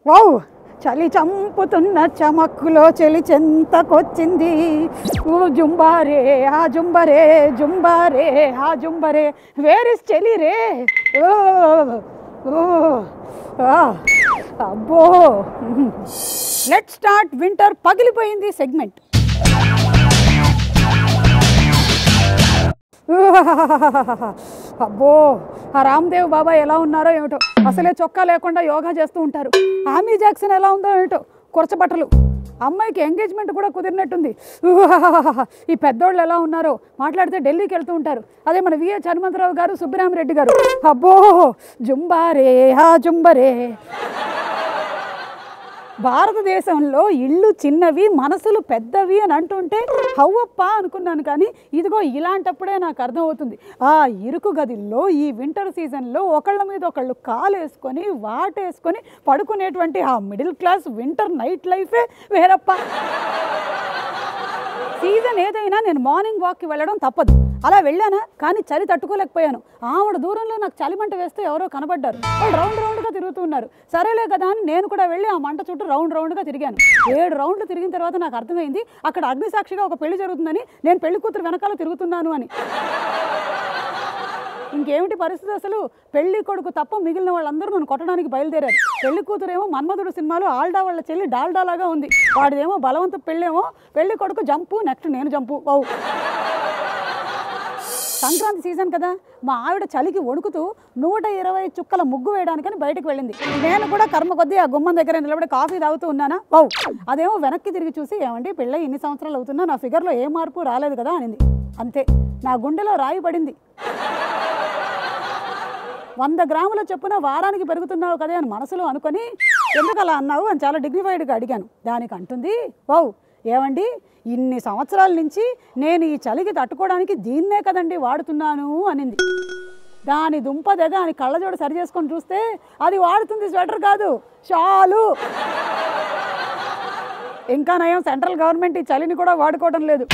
Wow, చలి చంపుతున్న చమక్కులో చలి చెంతకొచ్చింది. జుంబారే ఆ జుంబరే, జుంబారే ఆ జుంబరే, వేర్ ఇస్ చలి రే. అబ్బో, లెట్ స్టార్ట్ వింటర్ పగిలిపోయింది సెగ్మెంట్. అబ్బో, ఆ రామ్దేవ్ బాబా ఎలా ఉన్నారో ఏమిటో, అసలే చొక్కా లేకుండా యోగా చేస్తూ ఉంటారు. ఆమీ జాక్సన్ ఎలా ఉందో ఏమిటో, కురచబట్టలు. అమ్మాయికి ఎంగేజ్మెంట్ కూడా కుదిరినట్టుంది. ఈ పెద్దోళ్ళు ఎలా ఉన్నారో, మాట్లాడితే ఢిల్లీకి వెళ్తూ ఉంటారు. అదే మన విహెచ్ హనుమంతరావు గారు, సుబ్బరామిరెడ్డి గారు. అబ్బో, జుంబారే హా జుంబరే. భారతదేశంలో ఇళ్ళు చిన్నవి, మనసులు పెద్దవి అని అంటుంటే హవ్వప్ప అనుకున్నాను. కానీ ఇదిగో ఇలాంటప్పుడే నాకు అర్థమవుతుంది, ఆ ఇరుకు గదిల్లో ఈ వింటర్ సీజన్లో ఒకళ్ళ మీద ఒకళ్ళు కాలేసుకొని వాటేసుకొని పడుకునేటువంటి ఆ మిడిల్ క్లాస్ వింటర్ నైట్ లైఫే వేరప్ప. సీజన్ ఏదైనా నేను మార్నింగ్ వాక్కి వెళ్ళడం తప్పదు. అలా వెళ్ళానా, కానీ చలి తట్టుకోలేకపోయాను. ఆవిడ దూరంలో నాకు చలిమంట వేస్తే ఎవరో కనబడ్డారు. వాళ్ళు రౌండ్ రౌండ్గా తిరుగుతున్నారు. సరేలే కదా అని నేను కూడా వెళ్ళి ఆ మంట చుట్టూ రౌండ్ రౌండ్గా తిరిగాను. 7 రౌండ్లు తిరిగిన తర్వాత నాకు అర్థమైంది, అక్కడ అగ్నిసాక్షిగా ఒక పెళ్లి జరుగుతుందని, నేను పెళ్లి కూతురు వెనకాల తిరుగుతున్నాను అని. ఇంకేమిటి పరిస్థితి అసలు? పెళ్లి కొడుకు తప్ప మిగిలిన వాళ్ళందరూ నన్ను కొట్టడానికి బయలుదేరారు. పెళ్లి కూతురేమో మన్మధుడు సినిమాలో ఆల్డా వాళ్ళ చెల్లి డాల్డా లాగా ఉంది. వాడిదేమో బలవంత పెళ్ళేమో, పెళ్లి కొడుకు జంపు, నెక్స్ట్ నేను జంపు. ఓ, సంక్రాంతి సీజన్ కదా, మా ఆవిడ చలికి వణుకుతూ 120 చుక్కల ముగ్గు వేయడానికని బయటకు వెళ్ళింది. నేను కూడా కర్మ కొద్దీ ఆ గుమ్మం దగ్గర నిలబడి కాఫీ తాగుతూ ఉన్నానా. ఓ, అదేమో వెనక్కి తిరిగి చూసి, ఏమండి పెళ్ళి ఇన్ని సంవత్సరాలు అవుతున్నా నా ఫిగర్లో ఏ మార్పు రాలేదు కదా అనింది. అంతే, నా గుండెలో రాయి పడింది. 100 గ్రాముల చొప్పున వారానికి పెరుగుతున్నావు కదా అని మనసులో అనుకొని, ఎందుకు అలా అన్నావు అని చాలా డిగ్నిఫైడ్గా అడిగాను. దానికి అంటుంది, వావ్ ఏమండి, ఇన్ని సంవత్సరాల నుంచి నేను ఈ చలికి తట్టుకోవడానికి దీన్నే కదండి వాడుతున్నాను అనింది. దాని దుంపదెగ అని కళ్ళజోడు సరి చేసుకొని చూస్తే అది వాడుతుంది స్వెటర్ కాదు, షాలు. ఇంకా నయం, సెంట్రల్ గవర్నమెంట్ ఈ చలిని కూడా వాడుకోవడం లేదు.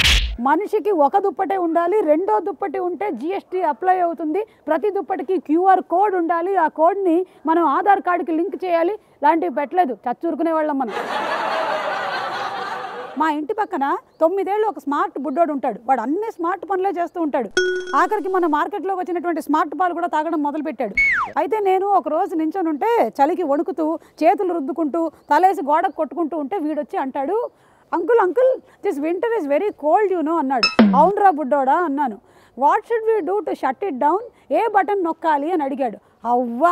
మనిషికి ఒక దుప్పటే ఉండాలి, రెండో దుప్పటి ఉంటే GST అప్లై అవుతుంది, ప్రతి దుప్పటికి QR కోడ్ ఉండాలి, ఆ కోడ్ని మనం ఆధార్ కార్డుకి లింక్ చేయాలి. లాంటివి పెట్టలేదు, చచ్చూరుకునే వాళ్ళం మనం. మా ఇంటి పక్కన 9 ఏళ్ళు ఒక స్మార్ట్ బుడ్డోడు ఉంటాడు. వాడు అన్ని స్మార్ట్ పనులే చేస్తూ ఉంటాడు. ఆఖరికి మన మార్కెట్లోకి వచ్చినటువంటి స్మార్ట్ పాలు కూడా తాగడం మొదలుపెట్టాడు. అయితే నేను ఒక రోజు నించొని ఉంటే చలికి వణుకుతూ చేతులు రుద్దుకుంటూ తలేసి గోడకు కొట్టుకుంటూ ఉంటే వీడొచ్చి అంటాడు, uncle uncle this winter is very cold you know అన్నాడు. అవునరా బుడ్డోడా అన్నాను. What should we do to shut it down, ఏ బటన్ నొక్కాలి అని అడిగాడు. అవ్వా,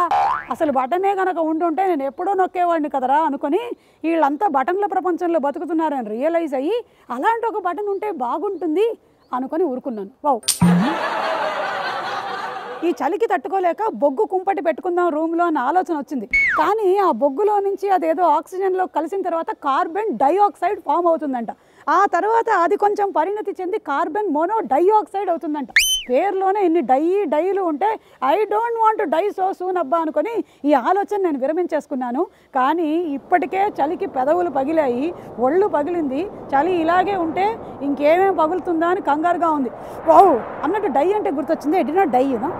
అసలు బటనే కనుక ఉంటుంటే నేను ఎప్పుడో నొక్కేవాడిని కదరా అనుకొని, వీళ్ళంతా బటన్ల ప్రపంచంలో బతుకుతున్నారని రియలైజ్ అయ్యి, అలాంటి ఒక బటన్ ఉంటే బాగుంటుంది అనుకొని ఊరుకున్నాను. వావ్, ఈ చలికి తట్టుకోలేక బొగ్గు కుంపటి పెట్టుకుందాం రూమ్లో అన్న ఆలోచన వచ్చింది. కానీ ఆ బొగ్గులో నుంచి అదేదో ఆక్సిజన్లో కలిసిన తర్వాత కార్బన్ డైఆక్సైడ్ ఫామ్ అవుతుందంట. ఆ తర్వాత అది కొంచెం పరిణతి చెంది కార్బన్ మోనో డైఆక్సైడ్ అవుతుందంట. పేరులోనే ఇన్ని డైలు ఉంటే I don't want die so soon అబ్బా అనుకొని ఈ ఆలోచన నేను విరమించేసుకున్నాను. కానీ ఇప్పటికే చలికి పెదవులు పగిలాయి, ఒళ్ళు పగిలింది. చలి ఇలాగే ఉంటే ఇంకేమేమి పగులుతుందా అని కంగారుగా ఉంది. వావ్, అన్నట్టు డై అంటే గుర్తొచ్చింది. ఎడినా డై యూనో